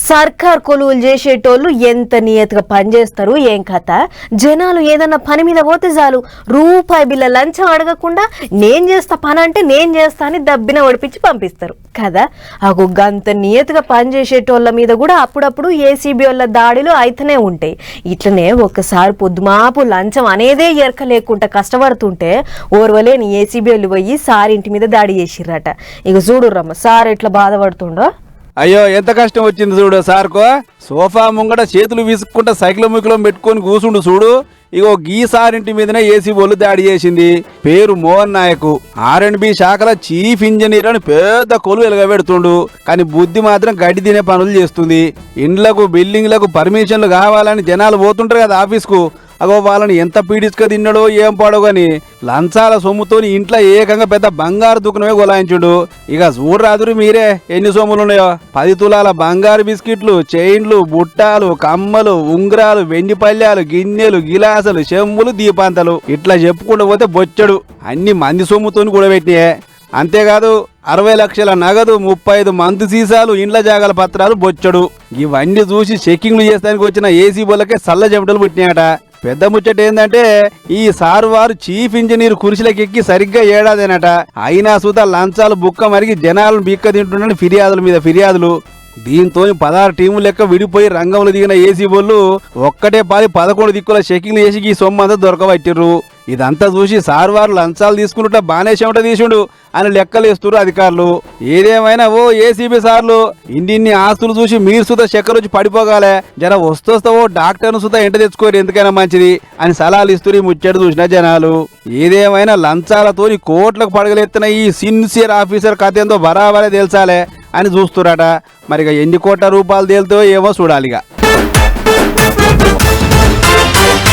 సర్కార్ కొలువులు చేసేటోళ్ళు ఎంత నియతగా పనిచేస్తారు ఏం కథ. జనాలు ఏదన్నా పని మీద పోతే చాలు రూపాయి బిల్ల లంచం అడగకుండా నేను చేస్తా పని అంటే నేను చేస్తా అని దబ్బిన ఒడిపించి పంపిస్తారు కదా. అగో గంత నియతగా పనిచేసేటోళ్ళ మీద కూడా అప్పుడప్పుడు ఏసీబీ వాళ్ళ దాడులు అయితేనే ఉంటాయి. ఇట్లనే ఒక్కసారి పొద్దుమాపు లంచం అనేదే ఎరక లేకుండా కష్టపడుతుంటే ఓర్వలేని ఏసీబీ వాళ్ళు పోయి సార్ ఇంటి మీద దాడి చేసిర్రట. ఇక చూడురమ్మ సార్ ఎట్లా బాధపడుతుండో. అయ్యో ఎంత కష్టం వచ్చింది చూడు సార్కో. సోఫా ముంగట చేతులు విసుక్కుంటా సైకిల్ ముక్కులో పెట్టుకొని కూసుండు చూడు. ఇగో గీ సారింటి మీదనే ఏసీ బోళ్ళు దాడి చేసింది. పేరు మోహన్ నాయక్, R&B శాఖల చీఫ్ ఇంజనీర్ అని పెద్ద కొలు ఎలగబెడుతుండు. కానీ బుద్ధి మాత్రం గడ్డి తినే పనులు చేస్తుంది. ఇండ్లకు బిల్డింగ్లకు పర్మిషన్లు కావాలని జనాలు పోతుంటారు కదా ఆఫీస్కు. అగో వాళ్ళని ఎంత పీడిస్క తిన్నాడో ఏం పాడో గాని లంచాల సొమ్ముతోని ఇంట్లో ఏకంగా పెద్ద బంగారు దుకాణమే గొలాయించుడు. ఇక చూడరాదురు మీరే ఎన్ని సొమ్ములున్నాయో. 10 తులాల బంగారు బిస్కెట్లు, చైన్లు, బుట్టాలు, కమ్మలు, ఉంగరాలు, వెండి పళ్ళ్యాలు, గిన్నెలు, గిలాసులు, చెంబులు, దీపాంతలు ఇట్లా చెప్పుకుంటూ పోతే బొచ్చడు అన్ని మంది సొమ్ముతోని కూడా పెట్టినాయే. అంతేకాదు 60 లక్షల నగదు, 35 మందు సీసాలు, ఇండ్ల జాగాల పత్రాలు బొచ్చడు. ఇవన్నీ చూసి చెక్కింగ్లు చేస్తానికి వచ్చిన ఏసీ బోళ్ళకే సల్ల చెమటలు పుట్టినాయట. పెద్ద ముచ్చట ఏంటంటే ఈ సారు వారు చీఫ్ ఇంజనీర్ కుర్చీలకెక్కి సరిగ్గా ఏడాదేనట. అయినా సుతా లంచాలు బుక్క మరిగి జనాలను బిక్క తింటున్నాడు ఫిర్యాదుల మీద ఫిర్యాదులు. దీంతో 16 టీములు లెక్క విడిపోయి రంగంలో దిగిన ఏసీ బోళ్ళు ఒక్కటే పాలి 11 దిక్కుల చెకింగ్లు చేసి ఈ సొమ్మంతా దొరకబట్టిర్రు. ఇదంతా చూసి సార్ వారు లంచాలు తీసుకున్నట్ల బానే చెమట తీసుండు అని లెక్కలేస్తున్నారు అధికారులు. ఏదేమైనా ఓ ఏసీబీ సార్లు ఇన్ని ఆస్తులు చూసి మీరు సుతా చక్కెర వచ్చి పడిపోగాలే. జర వస్తోస్తావో డాక్టర్ను సుతా ఎంట తెచ్చుకోరు ఎందుకైనా మంచిది అని సలహాలు ఇస్తూ ముచ్చట చూసిన జనాలు. ఏదేమైనా లంచాలతోని కోట్లకు పడగలెత్తిన ఈ సిన్సియర్ ఆఫీసర్ కథ ఏందో బరాబరే తెలుసాలే అని చూస్తురట. మరిగా ఎన్ని కోట్ల రూపాయలు తేలుతో ఏమో చూడాలిగా.